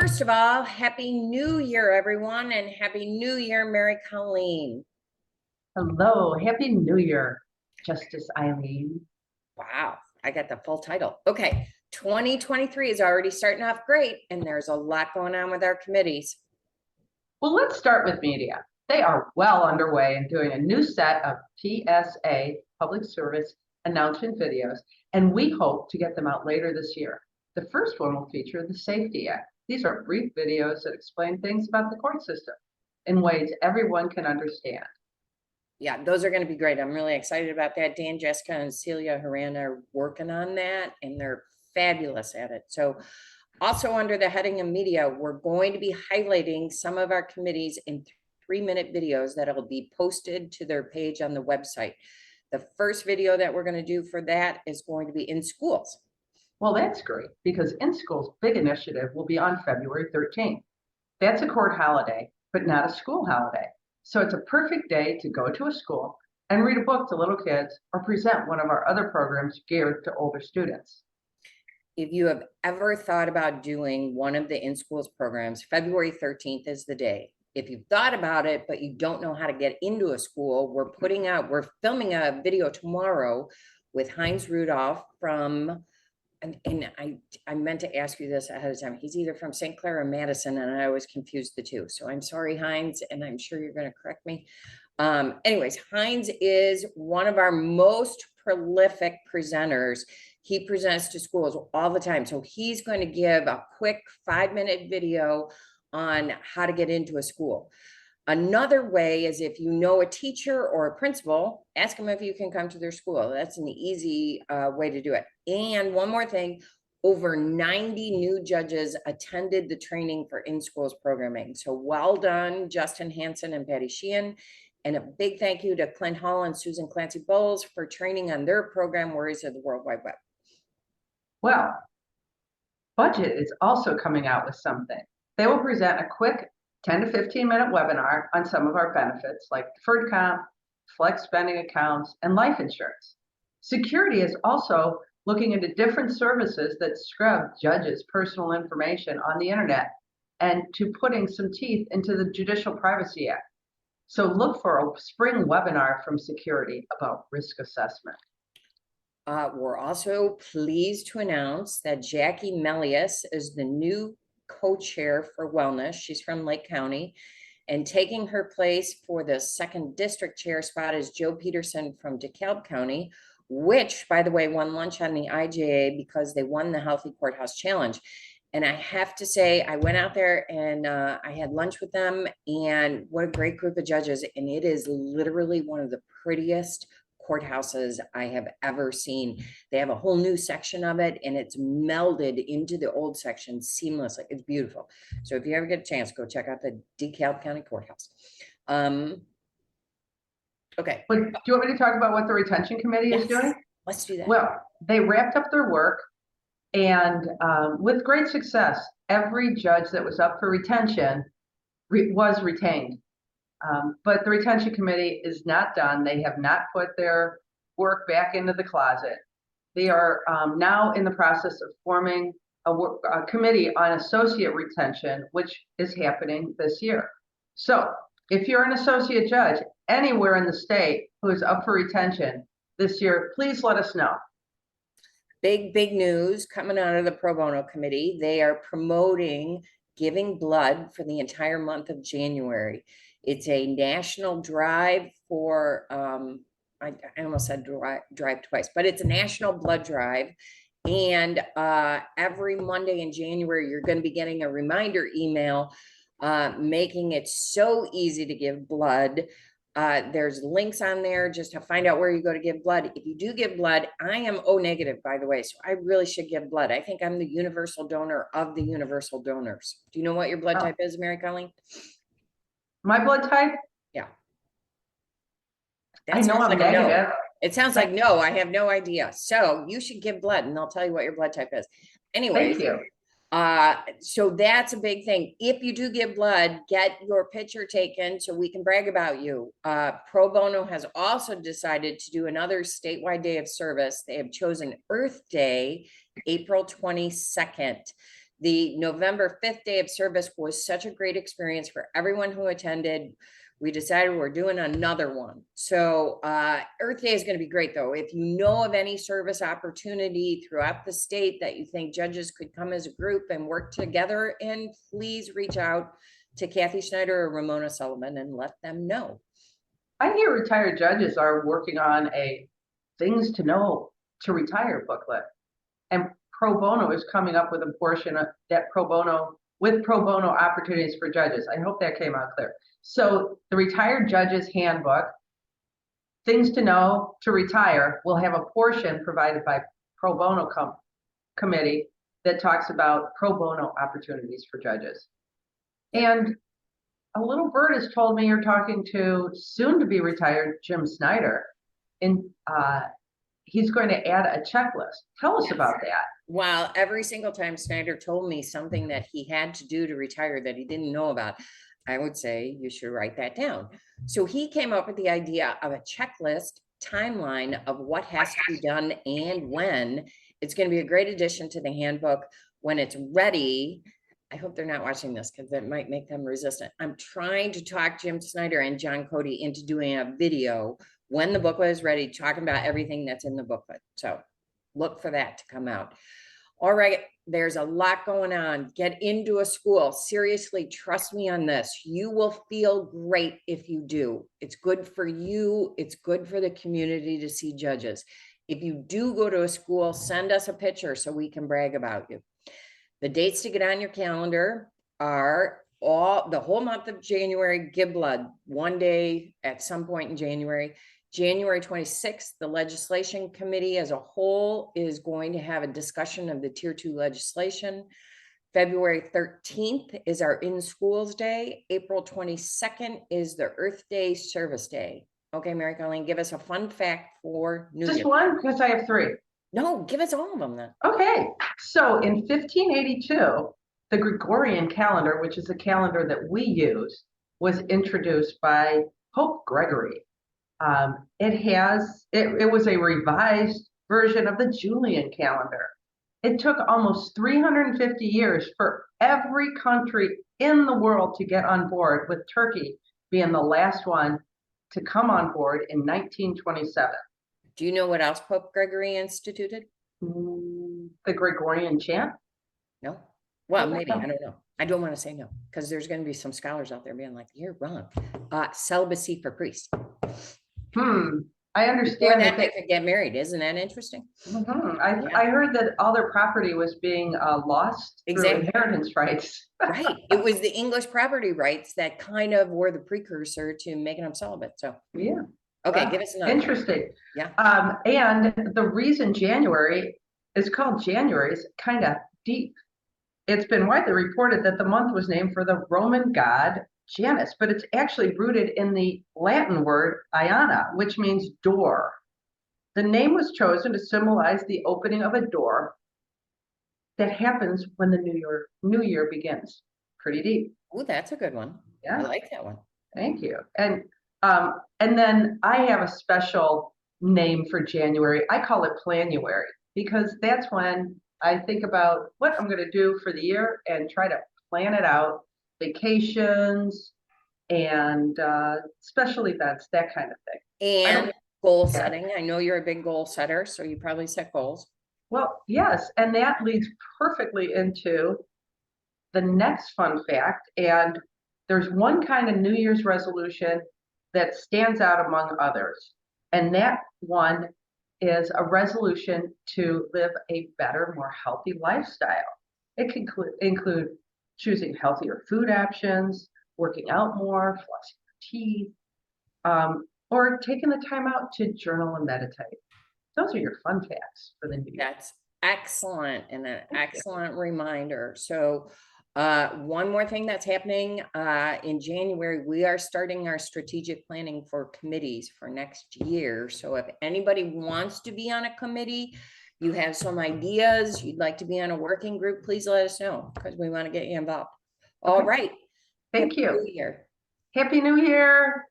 First of all, Happy New Year, everyone, and Happy New Year, Mary Colleen. Hello, Happy New Year, Justice Eileen. Wow, I got the full title. Okay, 2023 is already starting off great, and there's a lot going on with our committees. Well, let's start with media. They are well underway in doing a new set of PSA, public service announcement videos, and we hope to get them out later this year. The first one will feature the Safety Act. These are brief videos that explain things about the court system in ways everyone can understand. Yeah, those are going to be great. I'm really excited about that. Dan, Jessica, and Celia Haran are working on that, and they're fabulous at it. So also under the heading of media, we're going to be highlighting some of our committees in 3-minute videos that'll be posted to their page on the website. The first video that we're going to do for that is going to be in schools. Well, that's great because In School's big initiative will be on February 13th. That's a court holiday, but not a school holiday. So it's a perfect day to go to a school and read a book to little kids or present one of our other programs geared to older students. If you have ever thought about doing one of the In Schools programs, February 13th is the day. If you've thought about it, but you don't know how to get into a school, we're filming a video tomorrow with Heinz Rudolph from, and I meant to ask you this ahead of time. He's either from St. Clair or Madison, and I always confuse the two. So I'm sorry, Heinz, and I'm sure you're going to correct me. Anyways, Heinz is one of our most prolific presenters. He presents to schools all the time. So he's going to give a quick 5-minute video on how to get into a school. Another way is if you know a teacher or a principal, ask them if you can come to their school. That's an easy way to do it. And one more thing, over 90 new judges attended the training for In Schools programming. So well done, Justin Hansen and Patty Sheehan. And a big thank you to Clint Hall and Susan Clancy Bowles for training on their program, Warriors of the World Wide Web. Well, Budget is also coming out with something. They will present a quick 10 to 15-minute webinar on some of our benefits like deferred comp, flex spending accounts, and life insurance. Security is also looking into different services that scrub judges' personal information on the internet and to putting some teeth into the Judicial Privacy Act. So look for a spring webinar from Security about risk assessment. We're also pleased to announce that Jackie Melius is the new co-chair for wellness. She's from Lake County, and taking her place for the 2nd district chair spot is Joe Peterson from DeKalb County, which, by the way, won lunch on the IJA because they won the Healthy Courthouse Challenge. And I have to say, I went out there and I had lunch with them, and what a great group of judges. And it is literally one of the prettiest courthouses I have ever seen. They have a whole new section of it, and it's melded into the old section seamlessly. It's beautiful. So if you ever get a chance, go check out the DeKalb County Courthouse. Okay. But do you want me to talk about what the retention committee is doing? Let's do that. Well, they wrapped up their work, and with great success, every judge that was up for retention was retained. But the retention committee is not done. They have not put their work back into the closet. They are now in the process of forming a committee on associate retention, which is happening this year. So if you're an associate judge anywhere in the state who is up for retention this year, please let us know. Big news coming out of the pro bono committee. They are promoting giving blood for the entire month of January. It's a national drive for, I almost said drive twice, but it's a national blood drive. And every Monday in January, you're going to be getting a reminder email making it so easy to give blood. There's links on there just to find out where you go to give blood. If you do give blood, I am O negative, by the way, so I really should give blood. I think I'm the universal donor of the universal donors. Do you know what your blood type is, Mary Colleen? My blood type? Yeah. I know I'm negative. No. It sounds like no, I have no idea. So you should give blood, and they'll tell you what your blood type is. Anyway. Thank you. So that's a big thing. If you do give blood, get your picture taken so we can brag about you. Pro Bono has also decided to do another statewide day of service. They have chosen Earth Day, April 22nd, The November 5th day of service was such a great experience for everyone who attended. We decided we're doing another one. So Earth Day is going to be great, though. If you know of any service opportunity throughout the state that you think judges could come as a group and work together in, please reach out to Kathy Schneider or Ramona Sullivan and let them know. I hear retired judges are working on a things to know to retire booklet, and pro bono is coming up with a portion of that pro bono opportunities for judges. I hope that came out clear. So the Retired Judges Handbook, Things to Know to Retire, will have a portion provided by pro bono committee that talks about pro bono opportunities for judges. And a little bird has told me you're talking to soon to be retired Jim Snyder, and he's going to add a checklist. Tell us about that. Well, every single time Snyder told me something that he had to do to retire that he didn't know about, I would say you should write that down. So he came up with the idea of a checklist timeline of what has to be done and when. It's going to be a great addition to the handbook when it's ready. I hope they're not watching this because that might make them resistant. I'm trying to talk Jim Snyder and John Cody into doing a video when the booklet is ready, talking about everything that's in the booklet. So look for that to come out. All right, there's a lot going on. Get into a school. Seriously, trust me on this. You will feel great if you do. It's good for you. It's good for the community to see judges. If you do go to a school, send us a picture so we can brag about you. The dates to get on your calendar are the whole month of January, give blood, one day at some point in January. January 26th, the legislation committee as a whole is going to have a discussion of the tier 2 legislation. February 13th is our in schools day. April 22nd is the Earth Day service day. Okay, Mary Colleen, give us a fun fact for New Year. Just one, because I have 3. No, give us all of them then. Okay, so in 1582, the Gregorian calendar, which is a calendar that we use, was introduced by Pope Gregory. It was a revised version of the Julian calendar. It took almost 350 years for every country in the world to get on board, with Turkey being the last one to come on board in 1927. Do you know what else Pope Gregory instituted? The Gregorian chant? No. Well, maybe, I don't know. I don't want to say no, because there's going to be some scholars out there being like, you're wrong. Celibacy for priests. I understand that they could get married. Isn't that interesting? I heard that all their property was being lost through inheritance rights. Right. It was the English property rights that kind of were the precursor to making them celibate. So yeah. Okay, give us another. Interesting. Yeah. And the reason January is called January is kind of deep. It's been widely reported that the month was named for the Roman god Janus, but it's actually rooted in the Latin word Iana, which means door. The name was chosen to symbolize the opening of a door that happens when the new year begins. Pretty deep. Oh, that's a good one. Yeah, I like that one. Thank you. And then I have a special name for January. I call it Planuary, because that's when I think about what I'm going to do for the year and try to plan it out. Vacations and special events, that kind of thing. And goal setting. I know you're a big goal setter, so you probably set goals. Well, yes, and that leads perfectly into the next fun fact. And there's one kind of New Year's resolution that stands out among others. And that one is a resolution to live a better, more healthy lifestyle. It can include choosing healthier food options, working out more, flossing your teeth, or taking the time out to journal and meditate. Those are your fun facts for the new year. That's excellent, and an excellent reminder. So one more thing that's happening in January, we are starting our strategic planning for committees for next year. So if anybody wants to be on a committee, you have some ideas, you'd like to be on a working group, please let us know, because we want to get you involved. All right. Thank you. Happy New Year. Happy New Year.